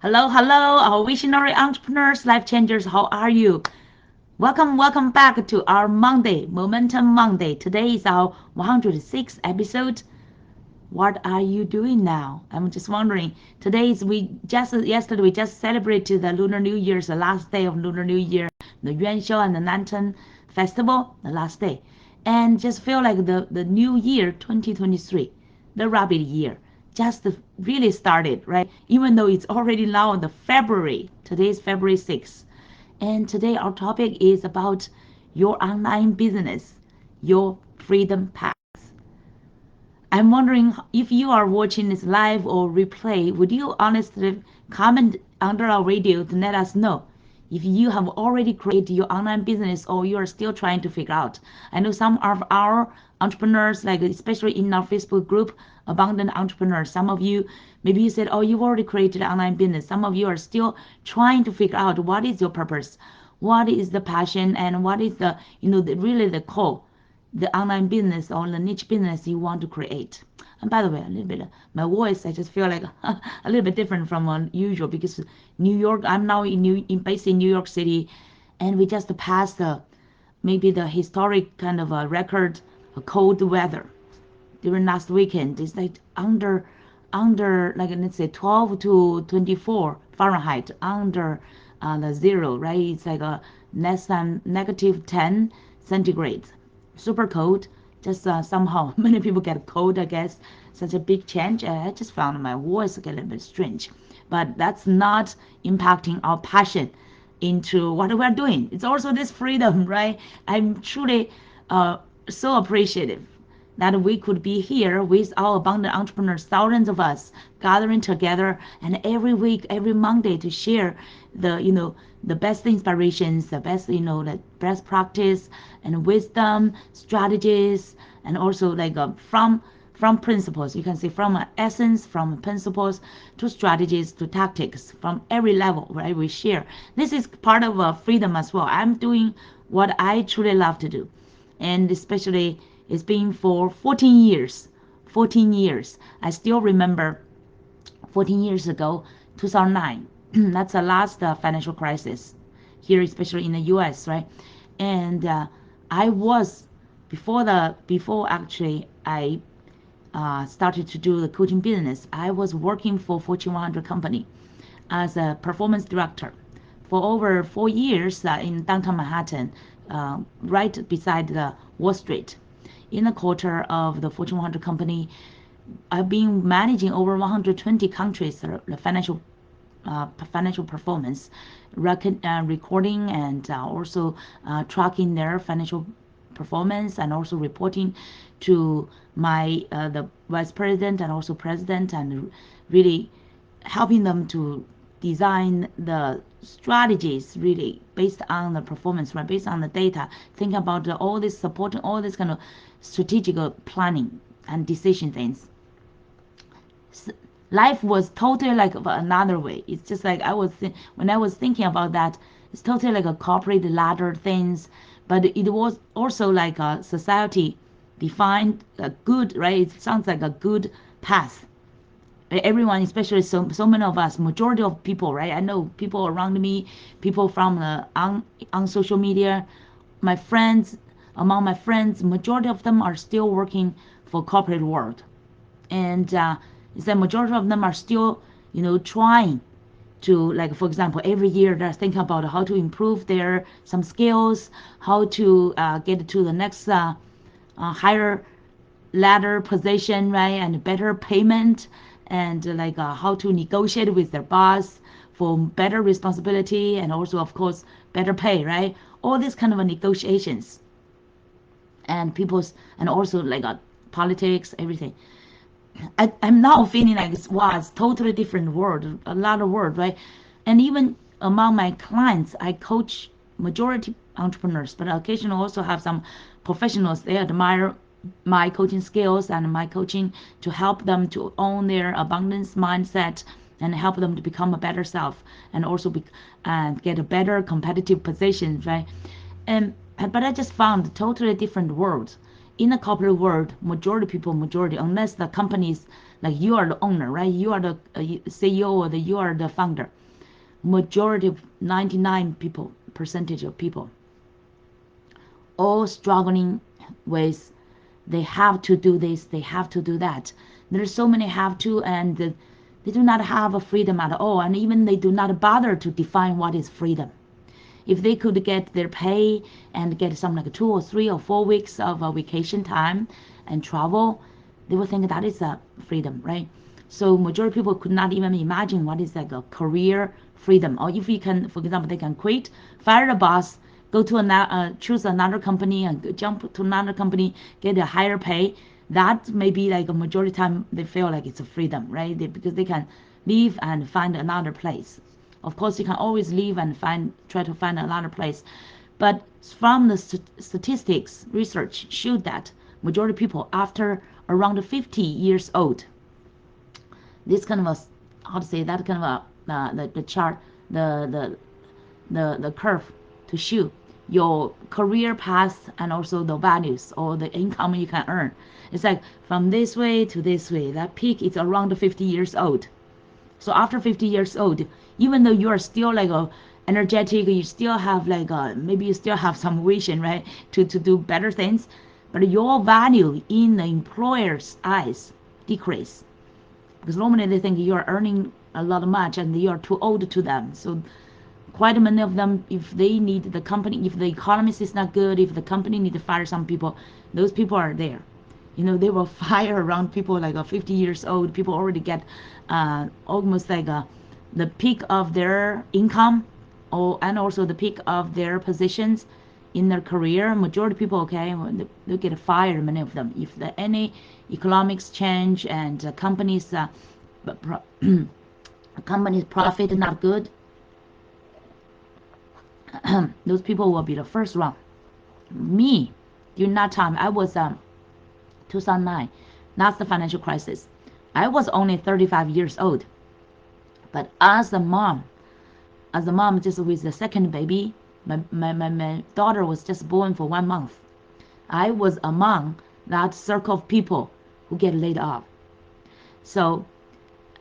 Hello, hello, our visionary entrepreneurs, life changers. How are you? Welcome back to our Monday, Momentum Monday. Today is our 106th episode. What are you doing now? I'm just wondering. Today is yesterday we just celebrated the Lunar New Year's, the last day of Lunar New Year, the Yuan Shou and the Lantern Festival, the last day, and just feel like the new year 2023, the rabbit year, just really started, right? Even though it's already now the February. Today is February 6th, and today our topic is about your online business, your freedom path. I'm wondering if you are watching this live or replay, would you honestly comment under our video to let us know if you have already created your online business or you are still trying to figure out? I know some of our entrepreneurs, like especially in our Facebook group, Abundant Entrepreneurs, some of you, maybe you said, oh, you've already created an online business. Some of you are still trying to figure out what is your purpose, what is the passion, and what is really the core, the online business or the niche business you want to create. And by the way, a little bit, my voice, I just feel like a little bit different from usual because New York, I'm now based in New York City, and we just passed maybe the historic kind of a record cold weather during last weekend. It's like under like let's say 12 to 24 Fahrenheit, under the zero, right? It's like a less than negative 10 centigrade, super cold. Just somehow many people get cold, I guess. Such a big change. I just found my voice get a little bit strange, but that's not impacting our passion into what we're doing. It's also this freedom, right? I'm truly so appreciative that we could be here with our abundant entrepreneurs, thousands of us gathering together, and every week, every Monday to share the best inspirations, the best practice and wisdom, strategies, and also like from principles. You can see from essence, from principles to strategies to tactics, from every level, right? We share. This is part of freedom as well. I'm doing what I truly love to do, and especially it's been for 14 years. 14 years. I still remember 14 years ago, 2009. That's the last financial crisis here, especially in the U.S., right? And I was before actually I started to do the coaching business. I was working for Fortune 100 company as a performance director for over 4 years in downtown Manhattan, right beside the Wall Street. In a quarter of the Fortune 100 company, I've been managing over 120 countries, the financial performance, recording and also tracking their financial performance, and also reporting to my the vice president and also president, and really helping them to design the strategies really based on the performance, right? Based on the data, think about all this supporting all this kind of strategic planning and decision things. Life was totally like another way. It's just like when I was thinking about that, it's totally like a corporate ladder things, but it was also like a society defined a good, right? It sounds like a good path. Everyone, especially so many of us, majority of people, right? I know people around me, people from on social media, my friends, among my friends, majority of them are still working for corporate world, and is that majority of them are still trying to, like, for example, every year they're thinking about how to improve their some skills, how to get to the next higher ladder position, right, and better payment, and like how to negotiate with their boss for better responsibility, and also of course better pay, right? All these kind of negotiations, and people's, and also like politics, everything. I'm now feeling like it was totally different world, a lot of world, right? And even among my clients, I coach majority entrepreneurs, but occasionally also have some professionals. They admire my coaching skills and my coaching to help them to own their abundance mindset and help them to become a better self, and also and get a better competitive position, right? And but I just found a totally different world. in the corporate world, majority people, majority, unless the companies like you are the owner, right? You are the CEO or you are the founder. Majority of 99 people, percentage of people, all struggling with they have to do this, they have to do that. There's so many have to, and they do not have a freedom at all, and even they do not bother to define what is freedom. If they could get their pay and get some like 2 or 3 or 4 weeks of vacation time and travel, they would think that is a freedom, right? So majority of people could not even imagine what is like a career freedom. Or if you can, for example, they can quit, fire the boss, go to another, choose another company and jump to another company, get a higher pay. That may be like a majority time they feel like it's a freedom, right? Because they can leave and find another place. Of course, you can always leave and try to find another place. But from the statistics, research showed that majority of people after around 50 years old, this kind of a, how to say, that kind of a, the chart, the, the, the curve to show your career path and also the values or the income you can earn. It's like from this way to this way. That peak is around 50 years old. So after 50 years old, even though you are still like a energetic, you still have like maybe you still have some vision, right, to do better things, but your value in the employer's eyes decrease because normally they think you are earning a lot of much and you are too old to them. So quite many of them, if they need the company, if the economy is not good, if the company need to fire some people, those people are there. They will fire around people like 50 years old. People already get almost like the peak of their income, and also the peak of their positions in their career. Majority of people, okay, they get fired. Many of them, if any economics change and companies companies profit not good, those people will be the first round. Me, during that time, I was 2009. That's the financial crisis. I was only 35 years old. But as a mom just with the second baby, my daughter was just born for 1 month. I was among that circle of people who get laid off. So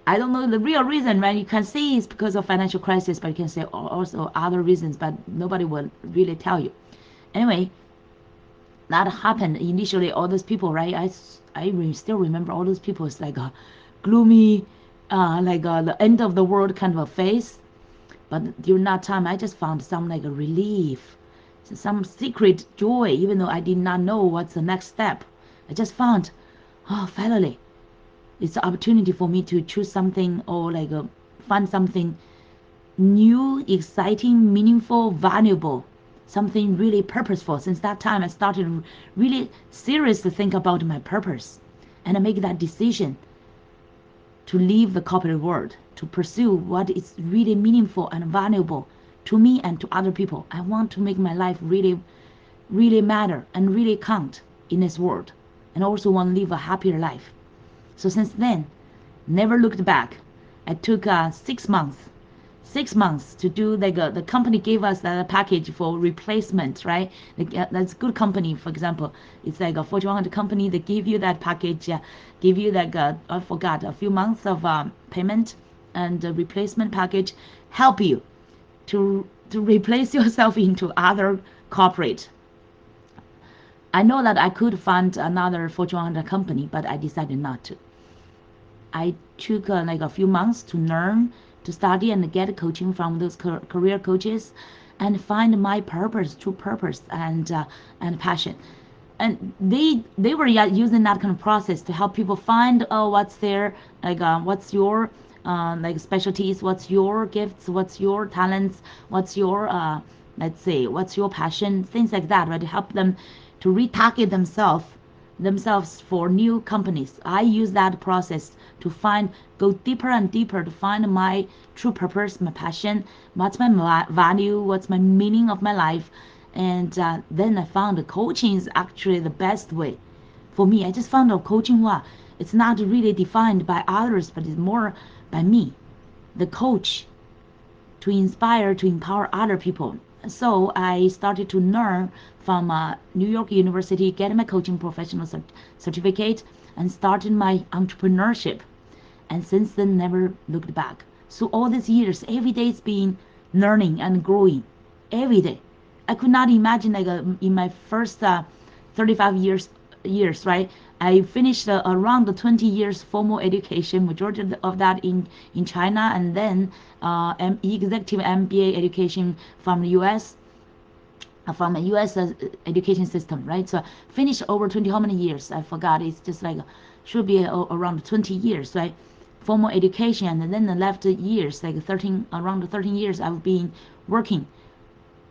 I don't know the real reason, right? You can say it's because of financial crisis, but you can say also other reasons, but nobody will really tell you. Anyway, that happened initially. All those people, right? I still remember all those people. It's like a gloomy, like the end of the world kind of a face. But during that time, I just found some like a relief, some secret joy, even though I did not know what's the next step. I just found, oh, finally, it's an opportunity for me to choose something or like find something new, exciting, meaningful, valuable, something really purposeful. Since that time, I started really serious to think about my purpose and I make that decision to leave the corporate world, to pursue what is really meaningful and valuable to me and to other people. I want to make my life really, really matter and really count in this world, and also want to live a happier life. So since then, never looked back. I took 6 months 6 months to do like the company gave us that package for replacement, right? Like, that's good company. For example, it's like a Fortune 100 company. They give you that package, give you like I forgot a few months of payment and the replacement package, help you to replace yourself into other corporate. I know that I could find another Fortune 100 company, but I decided not to. I took like a few months to learn, to study, and get coaching from those career coaches, and find my purpose, true purpose, and passion. And they were using that kind of process to help people find what's their like what's your like specialties, what's your gifts, what's your talents, what's your let's say what's your passion, things like that, right? To help them to retarget themselves for new companies. I use that process to go deeper and deeper to find my true purpose, my passion, what's my value, what's my meaning of my life. And then I found that coaching is actually the best way for me. I just found out coaching, wow, it's not really defined by others, but it's more by me, the coach, to inspire, to empower other people. So I started to learn from New York University, getting my coaching professional certificate, and started my entrepreneurship. And since then, never looked back. So all these years, every day it's been learning and growing. Every day, I could not imagine like in my first 35 years, right? I finished around the 20 years formal education, majority of that in China, and then executive MBA education from the US, from a US education system, right? So finished over 20, how many years? I forgot. It's just like should be around 20 years, right? Formal education, and then the left years, like 13, around 13 years, I've been working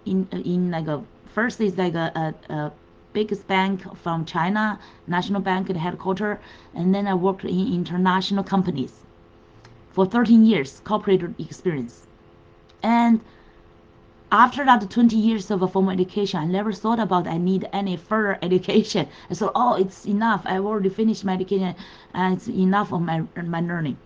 in like a first is like a biggest bank from China, national bank at headquarters, and then I worked in international companies for 13 years, corporate experience. And after that 20 years of a formal education, I never thought about I need any further education. I thought, oh, it's enough. I've already finished my education, and it's enough of my learning.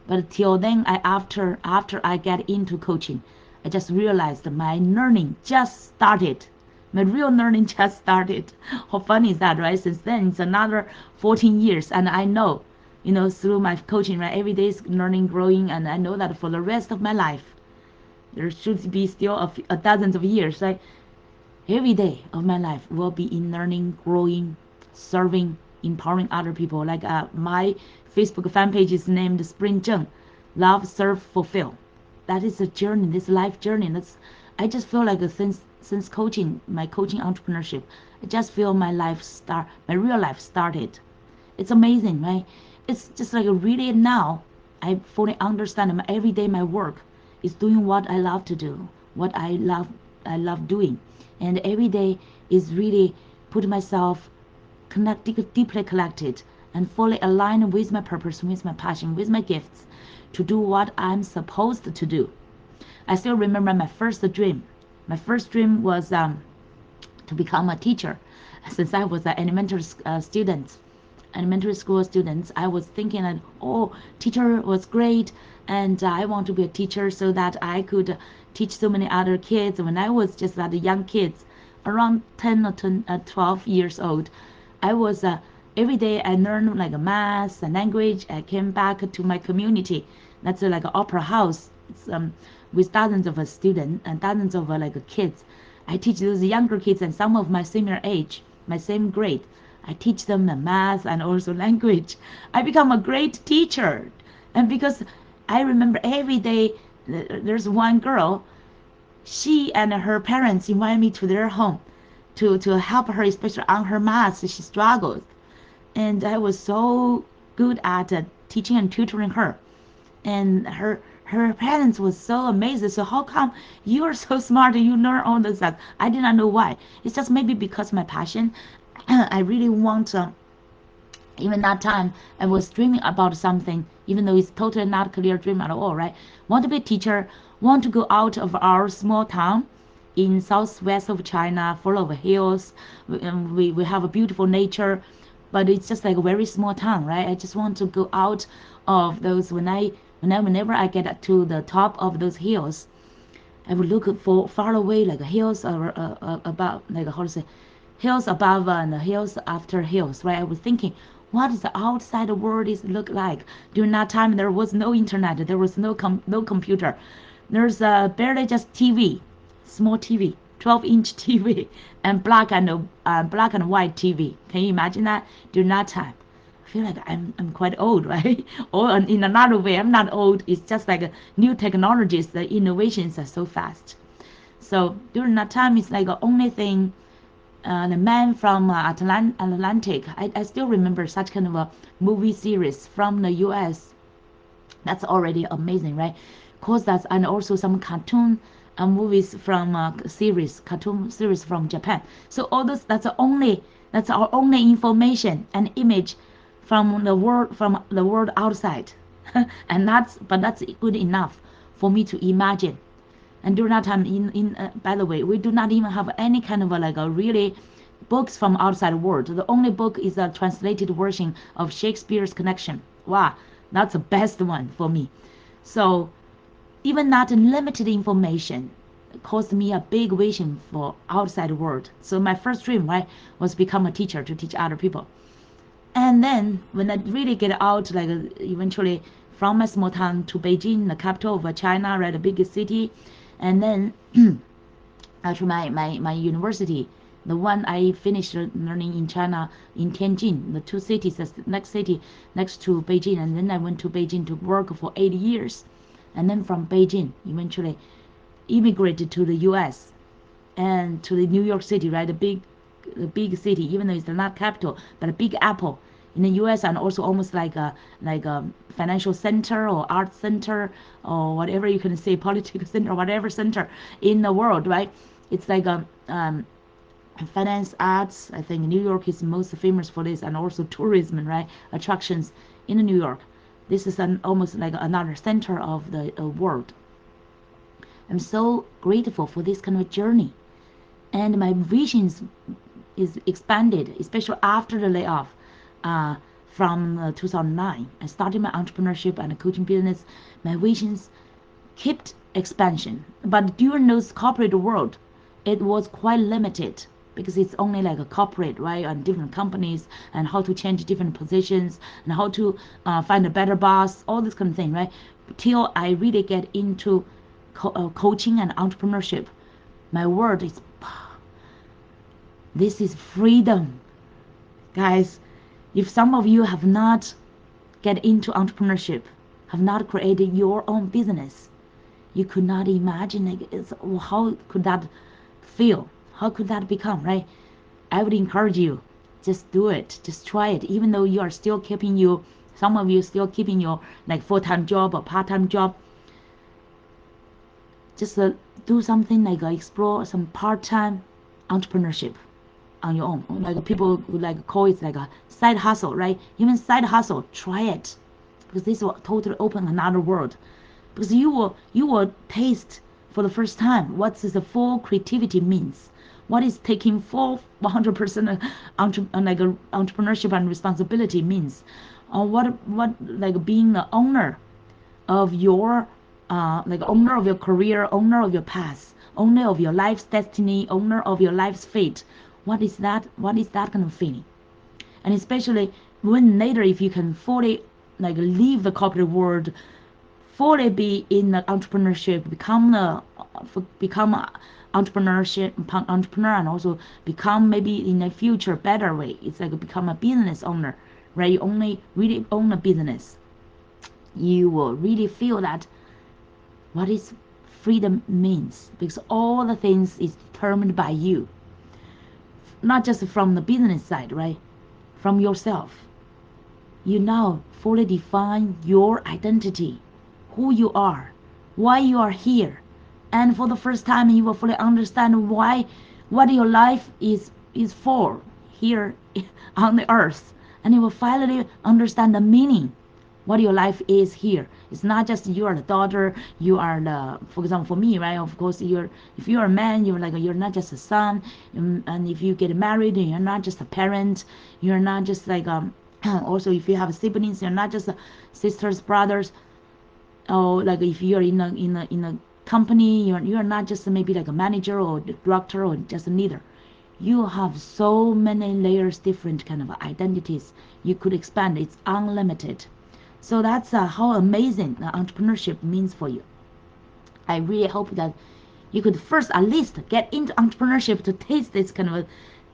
But till then, after I get into coaching, I just realized my learning just started. My real learning just started. How funny is that, right? Since then, it's another 14 years, and I know, through my coaching, right, every day is learning, growing, and I know that for the rest of my life, there should be still a dozens of years, right? Every day of my life will be in learning, growing, serving, empowering other people. Like my Facebook fan page is named Spring Zheng, Love, Serve, Fulfill. That is a journey, this life journey. I just feel like since coaching, my coaching entrepreneurship, I just feel my real life started. It's amazing, right? It's just like really now I fully understand every day my work is doing what I love to do, what I love doing. And every day is really put myself deeply connected and fully aligned with my purpose, with my passion, with my gifts to do what I'm supposed to do. I still remember my first dream. My first dream was to become a teacher. Since I was an elementary school students, I was thinking that, oh, teacher was great, and I want to be a teacher so that I could teach so many other kids. When I was just that young kids, around 10 or 12 years old, I was every day I learned like a math and language. I came back to my community. That's like an opera house. It's with dozens of students and dozens of like kids. I teach those younger kids and some of my similar age, my same grade. I teach them the math and also language. I become a great teacher. And because I remember every day, there's one girl, she and her parents invite me to their home to help her, especially on her math. She struggles. And I was so good at teaching and tutoring her. And her parents was so amazed. So how come you are so smart and you learn all this stuff? I did not know why. It's just maybe because my passion. I really want even that time I was dreaming about something, even though it's totally not clear dream at all, right? Want to be a teacher, want to go out of our small town in southwest of China, full of hills. We have a beautiful nature, but it's just like a very small town, right? I just want to go out of those whenever I get to the top of those hills. I would look for far away, like hills or about, like how to say, hills above and hills after hills, right? I was thinking, what does the outside world is look like? During that time, there was no internet, there was no computer. There's barely just TV, small TV, 12-inch TV, and black and white TV. Can you imagine that? During that time, I feel like I'm quite old, right? Or in another way, I'm not old. It's just like new technologies, the innovations are so fast. So during that time, it's like the only thing the man from Atlantic. I still remember such kind of a movie series from the US. That's already amazing, right? Cause that's and also some movies from cartoon series from Japan. So all this that's our only information and image from the world outside, and that's good enough for me to imagine. And during that time, by the way, we do not even have any kind of like a really books from outside world. The only book is a translated version of Shakespeare's Connection. Wow, that's the best one for me. So even that limited information, caused me a big vision for outside world. So my first dream, right, was become a teacher to teach other people. And then when I really get out, like eventually from my small town to Beijing, the capital of China, right, the biggest city, and then actually my university, the one I finished learning in China in Tianjin, the two cities, the next city next to Beijing, and then I went to Beijing to work for 8 years, and then from Beijing eventually immigrated to the U.S. and to the New York City, right, the big city, even though it's not capital, but a big apple in the U.S. and also almost like a financial center or art center or whatever you can say, political center or whatever center in the world, right? It's like a finance arts. I think New York is most famous for this, and also tourism, right? Attractions in New York. This is almost like another center of the world. I'm so grateful for this kind of journey, and my visions is expanded, especially after the layoff uh, from 2009. I started my entrepreneurship and coaching business. My visions kept expansion, but during those corporate world, it was quite limited because it's only like a corporate, right, and different companies and how to change different positions and how to find a better boss, all this kind of thing, right? Till I really get into coaching and entrepreneurship, my word is this is freedom, guys. If some of you have not get into entrepreneurship, have not created your own business, you could not imagine like how could that feel, how could that become, right? I would encourage you, just do it, just try it, even though you are still keeping you, some of you still keeping your like full-time job or part-time job. Just do something like explore some part-time entrepreneurship on your own. Like people would like call it like a side hustle, right? Even side hustle, try it, because this will totally open another world. Because you will taste for the first time what the full creativity means. What is taking full 100% like entrepreneurship and responsibility means. Or what like being the owner of your like owner of your career, owner of your past, owner of your life's destiny, owner of your life's fate. What is that? What is that kind of feeling? And especially when later, if you can fully like leave the corporate world, fully be in the entrepreneurship, become a entrepreneur, and also become maybe in the future better way. It's like become a business owner, right? You only really own a business. You will really feel that what is freedom means, because all the things is determined by you, not just from the business side, right? From yourself. You now fully define your identity, who you are, why you are here, and for the first time you will fully understand why, what your life is for here on the earth, and you will finally understand the meaning what your life is here. It's not just you are the daughter, you are the, for example, for me, right? Of course, if you're a man, you're not just a son, and if you get married, you're not just a parent, you're not just like also if you have siblings, you're not just sisters, brothers, or like if you're in a company, you're not just maybe like a manager or the director or just a leader. You have so many layers, different kind of identities you could expand. It's unlimited. So that's how amazing entrepreneurship means for you. I really hope that you could first at least get into entrepreneurship to taste this kind of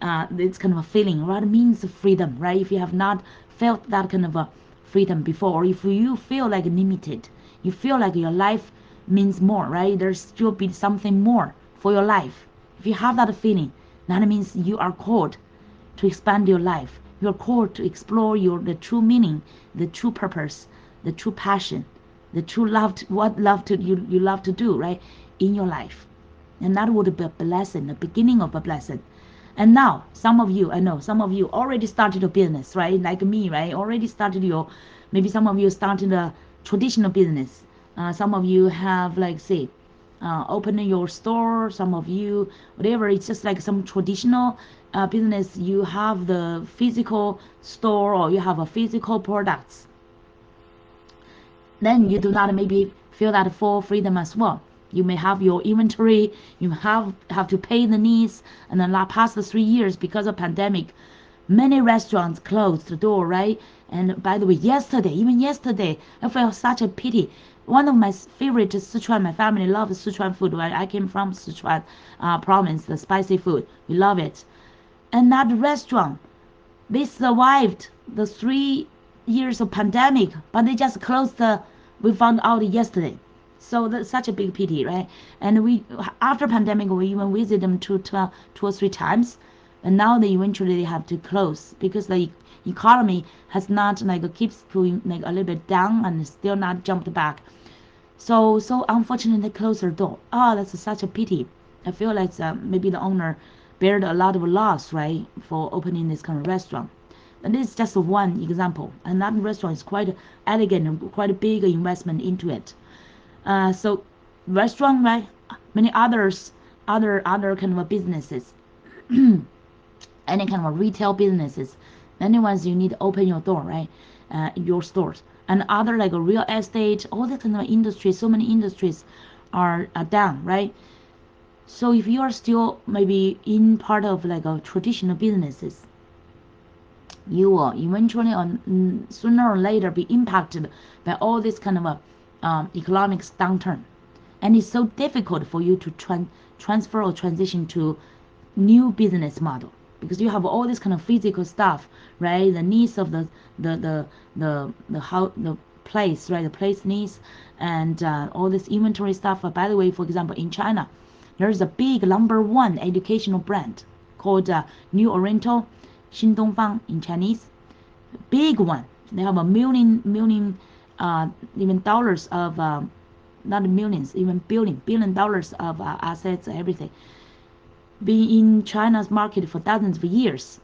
a feeling. What it means freedom, right? If you have not felt that kind of a freedom before, or if you feel like limited, you feel like your life means more, right? There's still be something more for your life. If you have that feeling, that means you are called to expand your life. You're called to explore the true meaning, the true purpose, the true passion, the true love, what love to you love to do, right, in your life. And that would be a blessing, the beginning of a blessing. And now, some of you, I know, some of you already started a business, right? Like me, right? Already started maybe some of you started a traditional business. Some of you have, like, say, opening your store. Some of you, whatever, it's just like some traditional business. You have the physical store or you have a physical products. Then you do not maybe feel that full freedom as well. You may have your inventory, you have to pay the needs, and then the past 3 years because of pandemic, many restaurants closed the door, right? And by the way, even yesterday, I felt such a pity. One of my favorite Sichuan, my family loves Sichuan food, right? I came from Sichuan province, the spicy food. We love it. And that restaurant, they survived the 3 years of pandemic, but they just closed we found out yesterday. So that's such a big pity, right? And we, after pandemic, we even visit them two or three times, and now they eventually they have to close because the economy has not like keeps going like a little bit down and still not jumped back. So unfortunately they closed their door. Oh, that's such a pity. I feel like maybe the owner bared a lot of loss, right, for opening this kind of restaurant. And this is just one example. And that restaurant is quite elegant and quite a big investment into it. So restaurant, right? Many other kind of businesses, any kind of retail businesses, many ones you need to open your door, right? Your stores and other like a real estate, all the kind of industries. So many industries are down, right? So if you are still maybe in part of like a traditional businesses, you will eventually sooner or later be impacted by all this kind of a economic downturn. And it's so difficult for you to transfer or transition to new business model because you have all this kind of physical stuff, right? The needs of the the the place, right? The place needs and all this inventory stuff. By the way, for example, in China, there's a big number one educational brand called New Oriental, Xin Dongfang in Chinese. Big one. They have a million even dollars of not millions, even billion dollars of assets, everything. Being in China's market for dozens of years,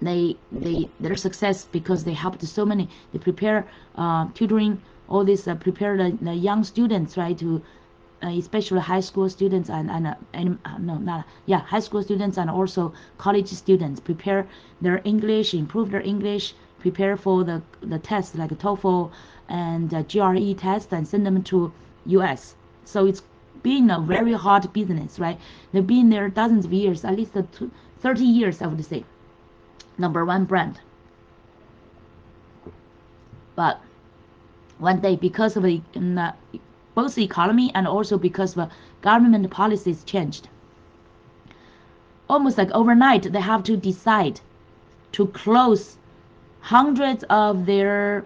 their success because they helped so many. They prepare tutoring all this, prepare the young students, right, to especially high school students and no not yeah high school students and also college students prepare their English, improve their English, prepare for the tests like TOEFL and GRE test and send them to US. So it's been a very hard business, right? They've been there dozens of years, at least 30 years, I would say. Number one brand. But one day, because of both the economy and also because of government policies changed, almost like overnight, they have to decide to close hundreds of their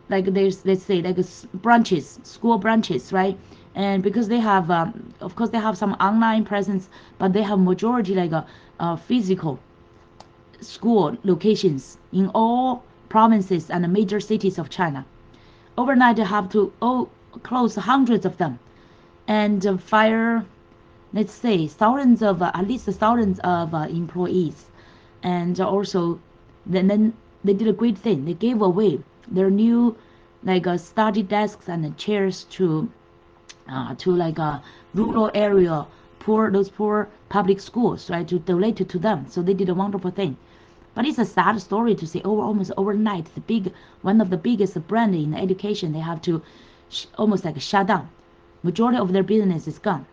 there's let's say like branches, school branches, right? And because they have of course they have some online presence, but they have majority like a physical school locations in all provinces and major cities of China. Overnight they have to close hundreds of them and fire, let's say, thousands of at least thousands of employees. And also then they did a great thing. They gave away their new like study desks and chairs to like a rural area, poor public schools, right, to donate it to them. So they did a wonderful thing. But it's a sad story to say almost overnight the big one of the biggest brand in education they have to almost like shut down. Majority of their business is gone,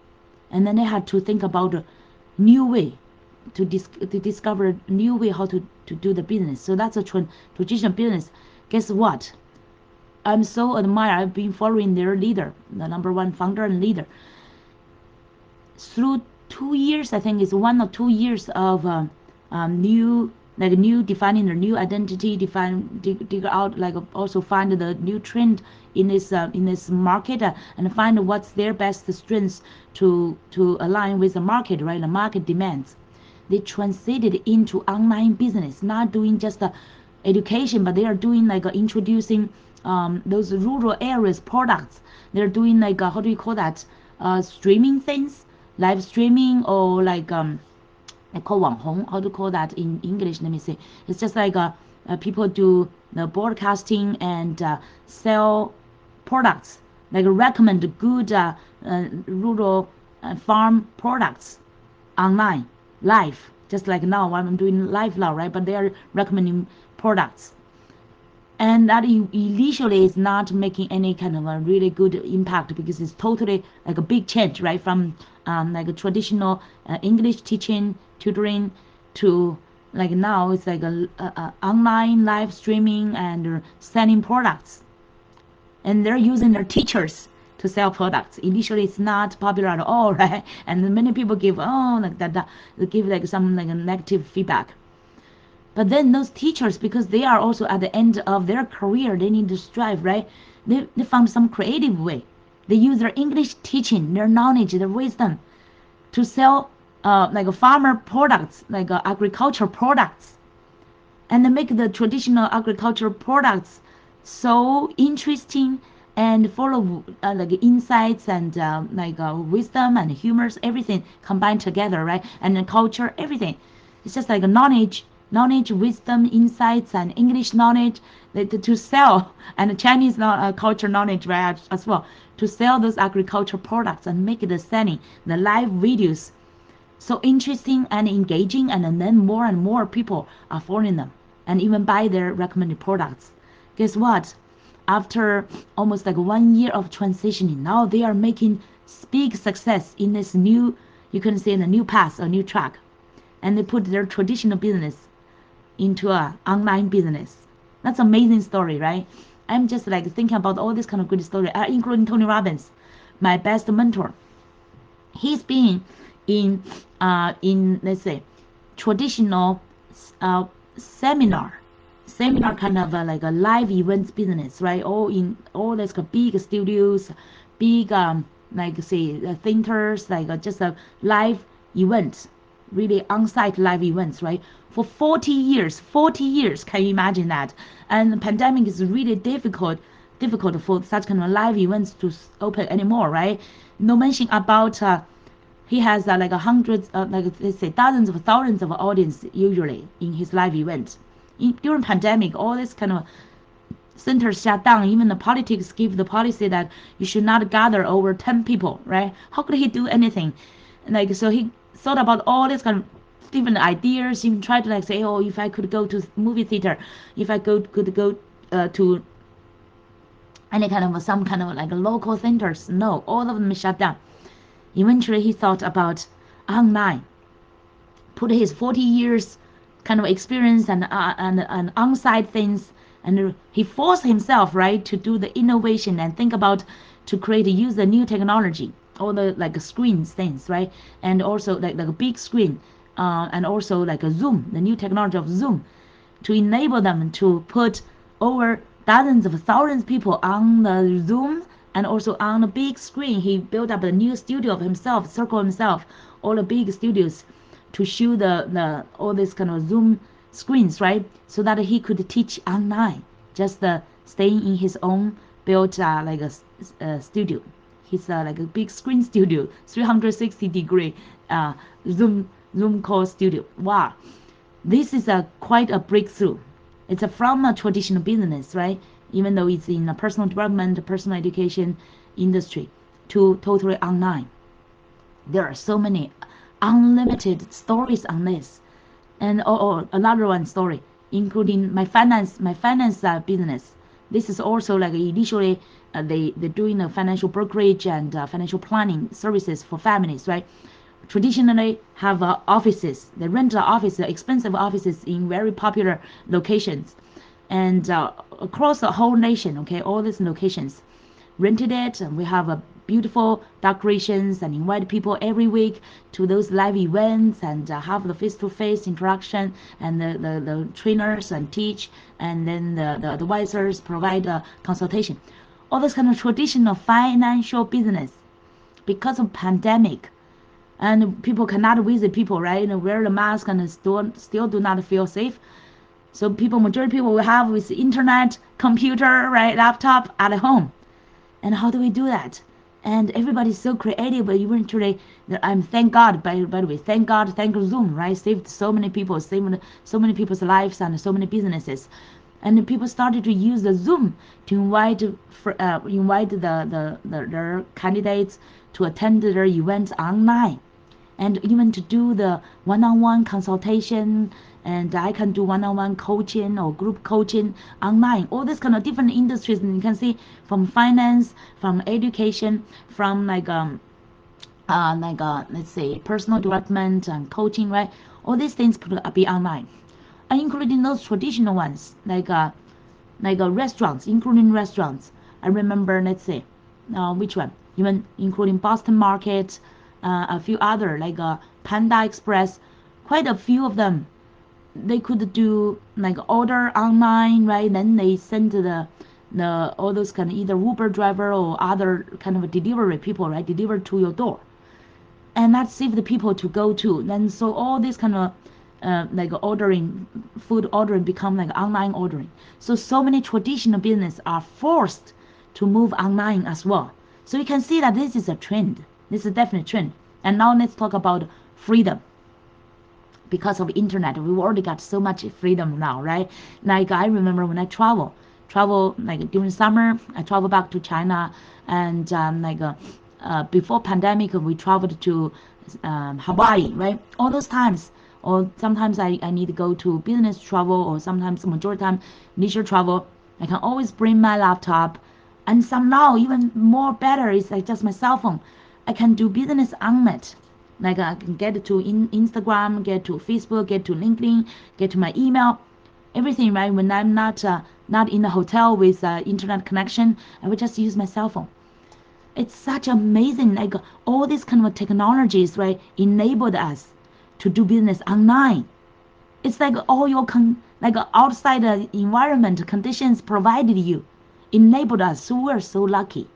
and then they had to think about a new way to discover a new way how to do the business. So that's a traditional business. Guess what? I'm so admire. I've been following their leader, the number one founder and leader, through 2 years. I think it's 1 or 2 years of new defining their new identity, dig out like also find the new trend in this market and find what's their best strengths to align with the market, right? The market demands. They transited into online business, not doing just education, but they are doing like introducing those rural areas products. They're doing like how do you call that? Streaming things, live streaming or like I call 网红. How to call that in English? Let me see. It's just like people do the broadcasting and sell products, like recommend good rural farm products online, live. Just like now, I'm doing live now, right? But they are recommending products. and that initially is not making any kind of a really good impact because it's totally like a big change, right? From like a traditional English teaching, tutoring to like now it's like a online live streaming and selling products, and they're using their teachers to sell products. Initially, it's not popular at all, right? And many people give like that, they give like some like a negative feedback. But then those teachers, because they are also at the end of their career, they need to strive, right? They found some creative way. They use their English teaching, their knowledge, their wisdom to sell like farmer products, like agriculture products, and they make the traditional agricultural products so interesting and full of like insights and wisdom and humors, everything combined together, right? And the culture, everything. It's just like a knowledge, wisdom, insights, and English knowledge that to sell, and Chinese culture knowledge, right, as well, to sell those agricultural products and make the selling, the live videos so interesting and engaging, and then more and more people are following them and even buy their recommended products. Guess what? After almost like 1 year of transitioning, now they are making big success in this new, you can say, in a new path, a new track, and they put their traditional business into a online business. That's amazing story, right? I'm just like thinking about all this kind of good story, including Tony Robbins, my best mentor. He's been in let's say traditional uh, seminar seminar kind of like a live events business, right? All these big studios, big like say theaters, like just a live events, really on-site live events, right? For 40 years, 40 years, can you imagine that? And the pandemic is really difficult for such kind of live events to open anymore, right? No mention about he has like hundreds, like let's say dozens of thousands of audience usually in his live events. During pandemic, all this kind of centers shut down. Even the politics give the policy that you should not gather over 10 people, right? How could he do anything? Like so, he thought about all these kind of different ideas. Even tried to like say, oh, if I could go to movie theater, if I could go to any kind of some kind of like local centers. No, all of them shut down. Eventually, he thought about online, put his 40 years kind of experience and on-site things, and he forced himself, right, to do the innovation and think about to create, use the new technology, all the like screens things, right, and also like a big screen, and also like a Zoom, the new technology of Zoom, to enable them to put over dozens of thousands of people on the Zoom and also on the big screen. He built up a new studio of himself, circle himself, all the big studios to show the all this kind of Zoom screens, right? So that he could teach online, just staying in his own built like a studio. He's like a big screen studio, 360-degree uh, Zoom call studio. Wow, this is a quite a breakthrough. It's from a traditional business, right? Even though it's in a personal development, personal education industry, to totally online. There are so many unlimited stories on this, and another one story, including my finance business. This is also like initially they're doing a financial brokerage and financial planning services for families, right? Traditionally have offices. They rent the office, expensive offices in very popular locations, and across the whole nation. Okay, all these locations rented it, and we have a beautiful decorations and invite people every week to those live events and have the face-to-face interaction, and the trainers and teach, and then the advisors provide consultation. All this kind of traditional financial business, because of pandemic and people cannot visit people, right? Wear the mask and still do not feel safe. So majority of people will have with internet, computer, right, laptop at home. And how do we do that? And everybody's so creative. But eventually, I'm thank God. By the way, thank God, thank Zoom, right? Saved so many people, saved so many people's lives and so many businesses. And people started to use the Zoom to invite their candidates to attend their events online, and even to do the one-on-one consultation and I can do one-on-one coaching or group coaching online. All these kind of different industries, and you can see from finance, from education, from let's say personal development and coaching, right? All these things could be online, and including those traditional ones restaurants, including restaurants. I remember, let's say, which one? Even including Boston Market, a few other Panda Express, quite a few of them. They could do order online, right? Then they send the all those kind of either Uber driver or other kind of delivery people, right? Deliver to your door, and that saved the people to go to. Then so all this kind of ordering, food ordering become online ordering. So many traditional business are forced to move online as well. So you can see that this is a trend. This is a definite trend. And now let's talk about freedom. Because of internet, we've already got so much freedom now, right? Like I remember when I travel during summer, I travel back to China, and before pandemic, we traveled to Hawaii, right? All those times, or sometimes I need to go to business travel, or sometimes majority time leisure travel. I can always bring my laptop, and some now even more better is like just my cell phone. I can do business on it. I can get to Instagram, get to Facebook, get to LinkedIn, get to my email, everything, right? When I'm not in a hotel with internet connection, I would just use my cell phone. It's such amazing, all these kind of technologies, right, enabled us to do business online. It's like all your outside environment conditions provided you, enabled us. So we're so lucky.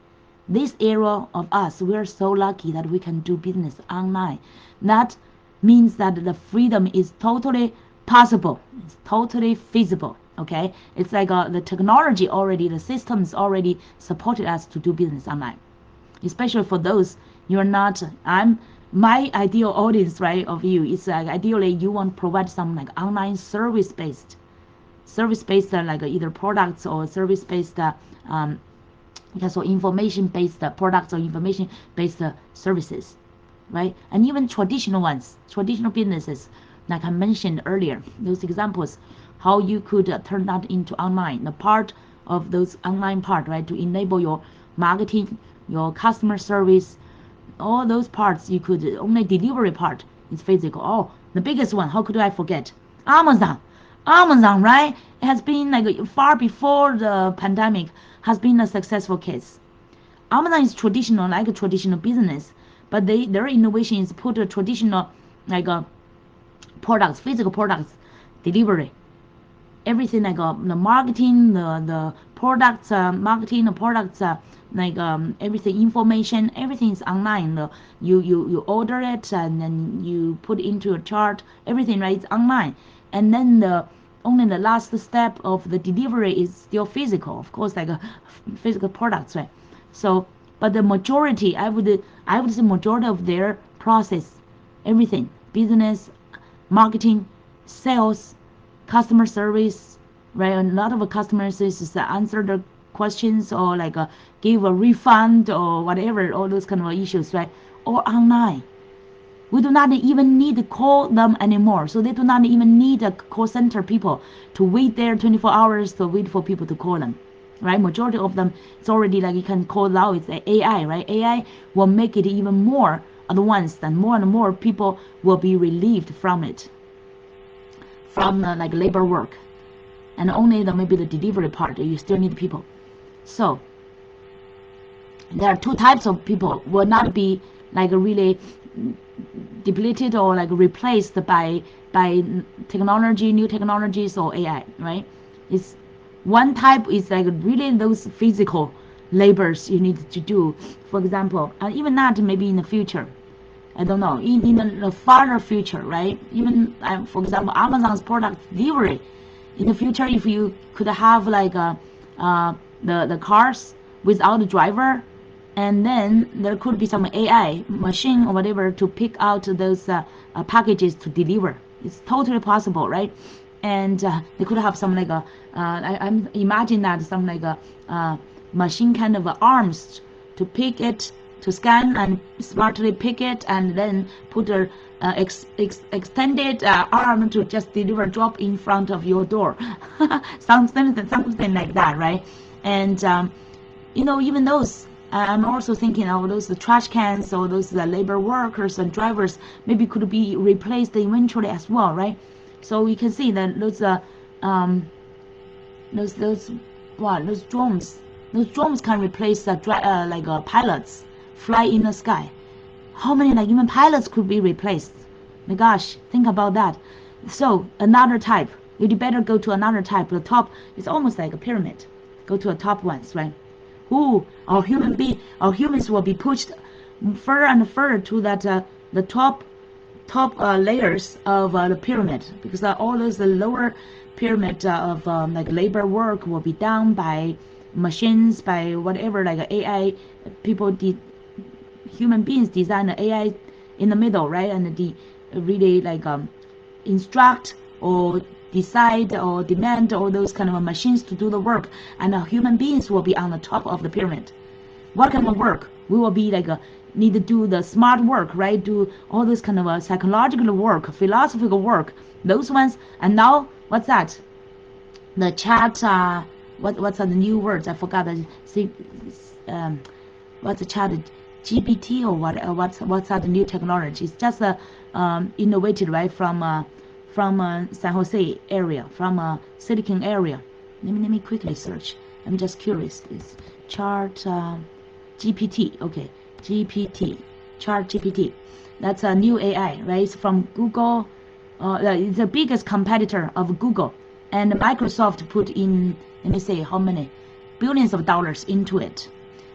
This era of us, we're so lucky that we can do business online. That means that the freedom is totally possible. It's totally feasible. Okay, it's like the technology already, the systems already supported us to do business online. Especially for those you're not. My ideal audience, right, of you is ideally you want to provide some online service based either products or service based so information-based products or information-based services, right? And even traditional ones, traditional businesses, like I mentioned earlier, those examples, how you could turn that into online, the part of those online part, right, to enable your marketing, your customer service, all those parts you could, only delivery part is physical. Oh, the biggest one, how could I forget? Amazon. Amazon, right? It has been far before the pandemic, has been a successful case. Amazon is traditional, like a traditional business, but their innovation is put a traditional products, physical products, delivery, everything the marketing, the products, marketing, the products, everything, information, everything is online. You order it and then you put it into a chart, everything, right? It's online. And then only the last step of the delivery is still physical, of course, physical products, right? So, but the majority, I would say majority of their process, everything, business, marketing, sales, customer service, right? A lot of customer service is answer the questions or give a refund or whatever, all those kind of issues, right? Or online. We do not even need to call them anymore. So they do not even need a call center people to wait there 24 hours to wait for people to call them, right? Majority of them, it's already you can call now, it's AI, right? AI will make it even more advanced, and more people will be relieved from it, from labor work, and only maybe the delivery part you still need people. So there are two types of people will not be really depleted or replaced by technology, new technologies or AI, right? It's one type is really those physical labors you need to do, for example, and even not maybe in the future, I don't know, in the farther future, right? Even for example, Amazon's product delivery. In the future, if you could have the cars without a driver, and then there could be some AI machine or whatever to pick out those packages to deliver. It's totally possible, right? And they could have some I'm imagine that some machine kind of arms to pick it, to scan and smartly pick it, and then put extended arm to just deliver drop in front of your door. something like that, right? And even those, I'm also thinking of those trash cans or those labor workers and drivers maybe could be replaced eventually as well, right? So we can see that those drones can replace pilots fly in the sky. How many even pilots could be replaced? My gosh, think about that. So another type, you'd better go to another type. The top is almost like a pyramid. Go to the top ones, right? Our humans will be pushed further and further to that the top layers of the pyramid, because all those the lower pyramid of labor work will be done by machines, by whatever AI people human beings design the AI in the middle, right? And the really instruct or decide or demand all those kind of machines to do the work, and human beings will be on the top of the pyramid. What kind of work? We will be need to do the smart work, right? Do all this kind of psychological work, philosophical work, those ones. And now what's that? The chat. What's the new words? I forgot. What's the chat? GPT or what? What's the new technology? It's just innovated, right, from San Jose area, from Silicon area. Let me quickly search. I'm just curious. It's chart GPT. Okay, GPT, chart GPT. That's a new AI, right? It's from Google. It's the biggest competitor of Google, and Microsoft put in, let me say how many billions of dollars into it.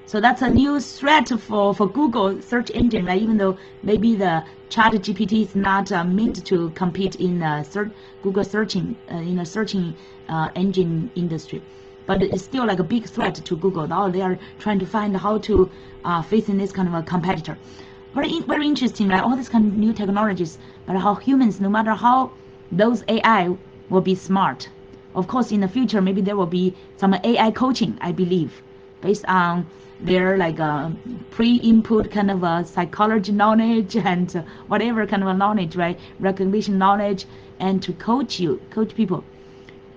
So that's a new threat for Google search engine, right? Even though maybe the Chat GPT is not meant to compete in Google searching in a searching engine industry, but it's still like a big threat to Google. Now they are trying to find how to face in this kind of a competitor. Very interesting, right? All these kind of new technologies, but how humans, no matter how those AI will be smart. Of course, in the future, maybe there will be some AI coaching, I believe, based on their pre-input kind of a psychology knowledge and whatever kind of a knowledge, right? Recognition knowledge, and to coach people.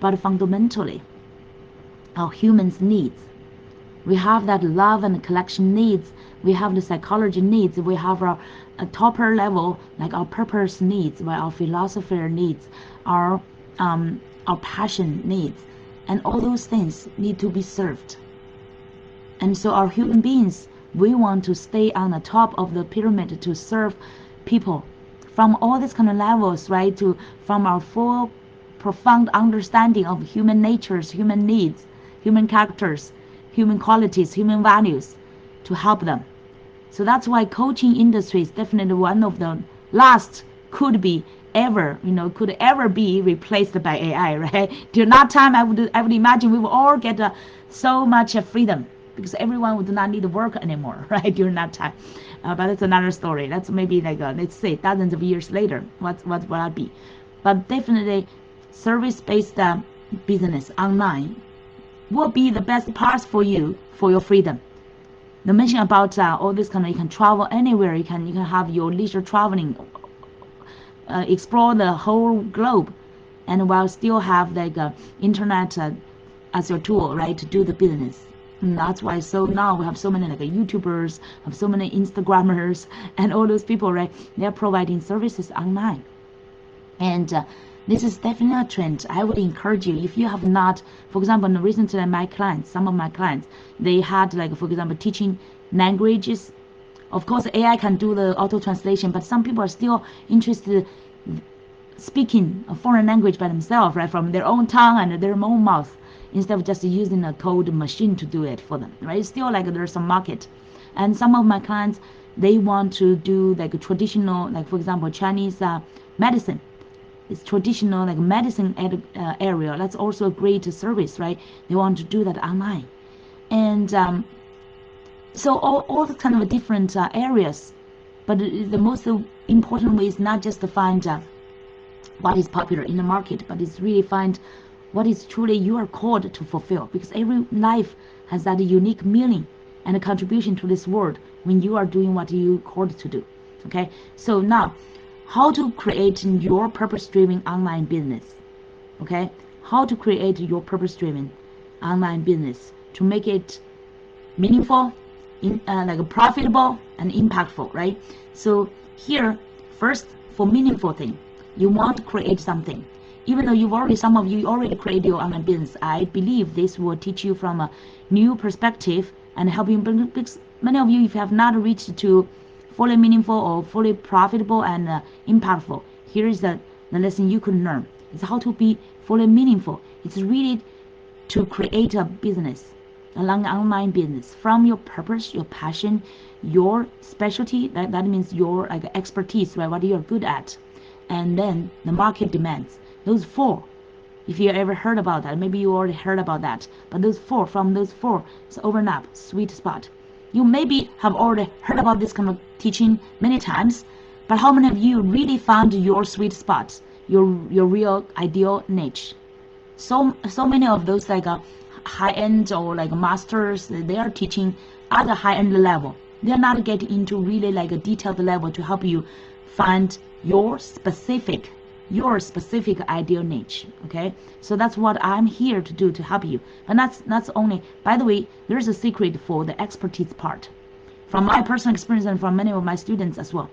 But fundamentally, our humans needs. We have that love and collection needs. We have the psychology needs. We have our topper level, like our purpose needs, our philosopher needs, our passion needs, and all those things need to be served. And so our human beings, we want to stay on the top of the pyramid to serve people from all these kind of levels, right? From our full, profound understanding of human natures, human needs, human characters, human qualities, human values, to help them. So that's why coaching industry is definitely one of the last could ever be replaced by AI, right? During that time, I would imagine we will all get so much freedom, because everyone would not need to work anymore, right, during that time. But that's another story. That's maybe let's say dozens of years later, what will that be? But definitely service-based business online will be the best parts for you, for your freedom. The mention about all this kind of, you can travel anywhere, you can have your leisure traveling, explore the whole globe, and while still have internet as your tool, right, to do the business. And that's why now we have so many YouTubers, have so many Instagrammers, and all those people, right? They are providing services online. And this is definitely a trend. I would encourage you, if you have not, for example, recently some of my clients, they had for example, teaching languages. Of course, AI can do the auto translation, but some people are still interested speaking a foreign language by themselves, right, from their own tongue and their own mouth, instead of just using a code machine to do it for them, right? It's still there's some market. And some of my clients, they want to do a traditional, for example, Chinese medicine. It's traditional medicine area. That's also a great service, right? They want to do that online. And so all the kind of different areas. But the most important way is not just to find what is popular in the market, but it's really find what is truly you are called to fulfill, because every life has that unique meaning and a contribution to this world when you are doing what you called to do. Okay, so now how to create your purpose-driven online business. Okay, how to create your purpose-driven online business to make it meaningful, like profitable and impactful, right? So here, first, for meaningful thing, you want to create something. Even though some of you already created your online business, I believe this will teach you from a new perspective and help you. Because many of you, if you have not reached to fully meaningful or fully profitable and impactful, here is the lesson you could learn. It's how to be fully meaningful. It's really to create a business, an online business from your purpose, your passion, your specialty. That means your like expertise, right? What you're good at, and then the market demands. Those four. If you ever heard about that, maybe you already heard about that. But from those four, it's overlap, sweet spot. You maybe have already heard about this kind of teaching many times, but how many of you really found your sweet spot, your real ideal niche? So many of those like high-end or like masters, they are teaching at a high-end level. They're not getting into really like a detailed level to help you find your specific ideal niche. Okay, so that's what I'm here to do, to help you. And that's only, by the way, there's a secret for the expertise part from my personal experience and from many of my students as well.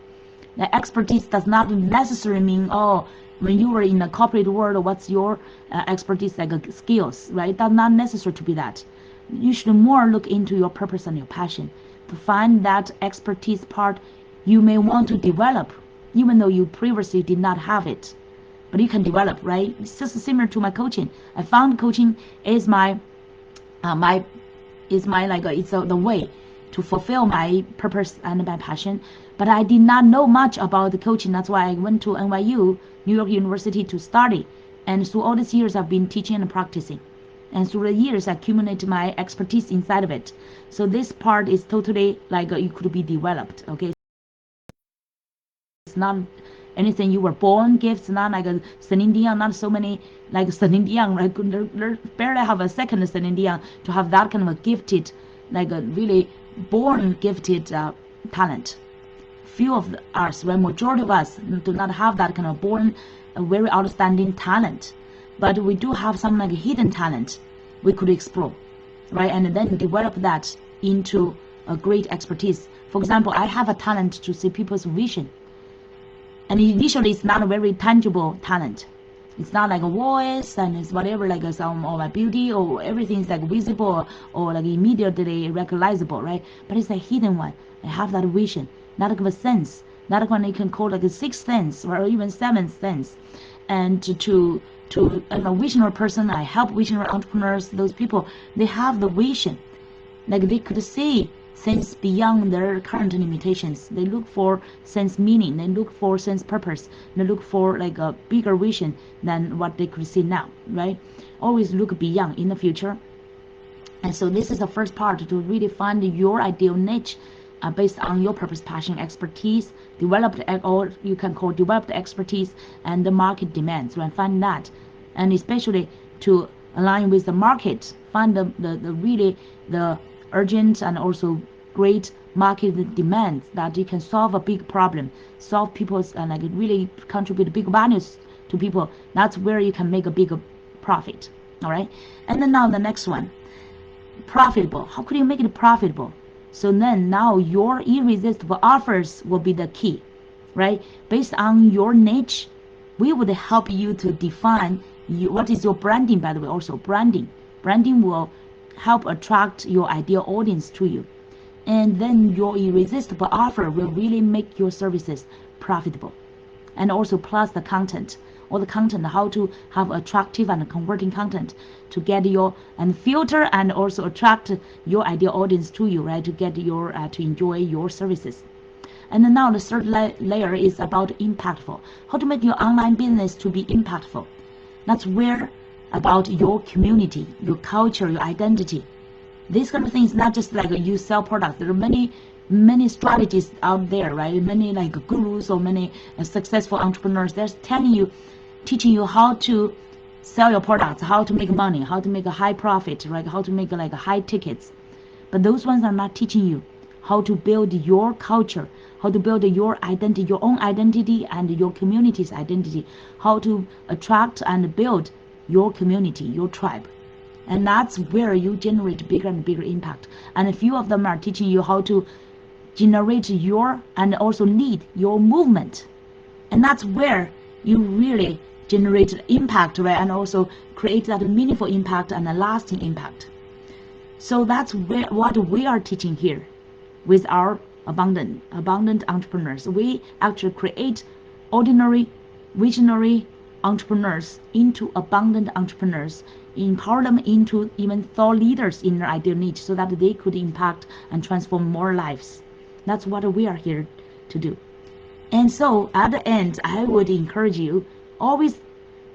The expertise does not necessarily mean, oh, when you were in the corporate world, what's your expertise, like skills, right? That's not necessary to be that. You should more look into your purpose and your passion to find that expertise part you may want to develop, even though you previously did not have it. But you can develop, right? It's just similar to my coaching. I found coaching is the way to fulfill my purpose and my passion. But I did not know much about the coaching. That's why I went to NYU, New York University, to study. And through all these years, I've been teaching and practicing. And through the years, I accumulated my expertise inside of it. So this part is totally like it could be developed. Okay, it's not anything you were born gifts, not like a Celine Dion, not so many like Celine Dion, right? Barely have a second Celine Dion to have that kind of a gifted, like a really born gifted talent. Few of us, right? Majority of us do not have that kind of born, very outstanding talent, but we do have some like hidden talent we could explore, right? And then develop that into a great expertise. For example, I have a talent to see people's vision. And initially, it's not a very tangible talent. It's not like a voice and it's whatever, like some or my beauty or everything's like visible or like immediately recognizable, right? But it's a hidden one. I have that vision, not like a sense, not like one you can call like a sixth sense or even seventh sense. And I'm a visionary person. I help visionary entrepreneurs. Those people, they have the vision, like they could see sense beyond their current limitations. They look for sense meaning. They look for sense purpose. They look for like a bigger vision than what they could see now, right? Always look beyond in the future. And so this is the first part, to really find your ideal niche based on your purpose, passion, expertise, developed, or you can call developed expertise and the market demands, right? Find that, and especially to align with the market, find the really the urgent and also great market demands that you can solve a big problem, solve people's and like really contribute big values to people. That's where you can make a bigger profit. All right, and then now the next one, profitable. How could you make it profitable? So then now your irresistible offers will be the key, right? Based on your niche, we would help you to define what is your branding. By the way, also branding will help attract your ideal audience to you. And then your irresistible offer will really make your services profitable. And also plus the content, how to have attractive and converting content to get your and filter and also attract your ideal audience to you, right? To get your to enjoy your services. And then now the third layer is about impactful. How to make your online business to be impactful. That's where about your community, your culture, your identity. These kind of things, not just like you sell products. There are many strategies out there, right? Many like gurus or many successful entrepreneurs. They're teaching you how to sell your products, how to make money, how to make a high profit, right? How to make like high tickets. But those ones are not teaching you how to build your culture, how to build your identity, your own identity and your community's identity, how to attract and build your community, your tribe. And that's where you generate bigger and bigger impact. And a few of them are teaching you how to generate your and also lead your movement. And that's where you really generate impact, right? And also create that meaningful impact and a lasting impact. So that's what we are teaching here with our abundant entrepreneurs. We actually create ordinary, visionary entrepreneurs into abundant entrepreneurs, empower them into even thought leaders in their ideal niche so that they could impact and transform more lives. That's what we are here to do. And so at the end, I would encourage you, always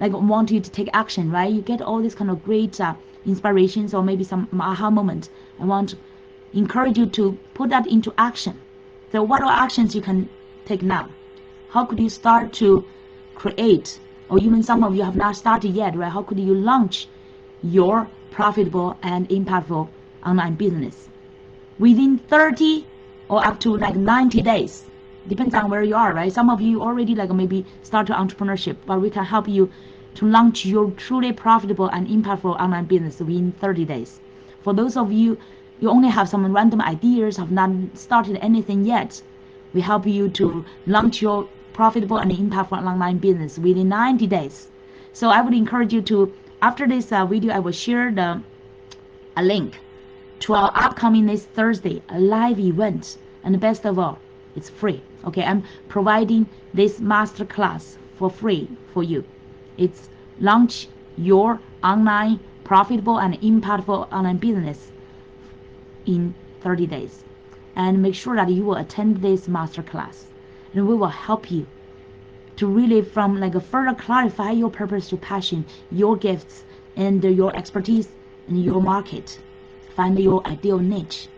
want you to take action, right? You get all these kind of great inspirations or maybe some aha moment. I want to encourage you to put that into action. So what are actions you can take now? How could you start to create, or even some of you have not started yet, right? How could you launch your profitable and impactful online business within 30 or up to 90 days? Depends on where you are, right? Some of you already maybe start entrepreneurship, but we can help you to launch your truly profitable and impactful online business within 30 days. For those of you, you only have some random ideas, have not started anything yet, we help you to launch your profitable and impactful online business within 90 days. So I would encourage you to, after this video, I will share a link to our upcoming this Thursday, a live event. And best of all, it's free. Okay, I'm providing this masterclass for free for you. It's launch your online profitable and impactful online business in 30 days. And make sure that you will attend this masterclass, and we will help you to really from further clarify your purpose, your passion, your gifts, and your expertise in your market. Find your ideal niche,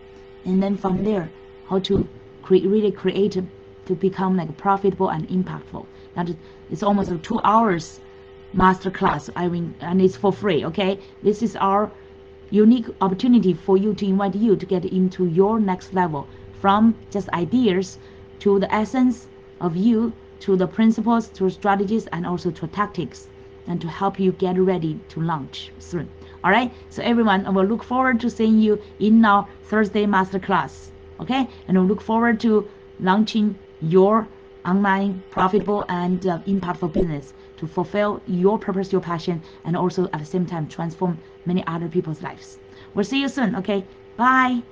and then from there, how to really create to become profitable and impactful. That it's almost a 2 hours masterclass. And it's for free. Okay, this is our unique opportunity for you to invite you to get into your next level, from just ideas to the essence of you, to the principles, to strategies, and also to tactics, and to help you get ready to launch soon. All right, so everyone, I will look forward to seeing you in our Thursday masterclass. Okay, and we'll look forward to launching your online profitable and impactful business to fulfill your purpose, your passion, and also at the same time transform many other people's lives. We'll see you soon. Okay, bye.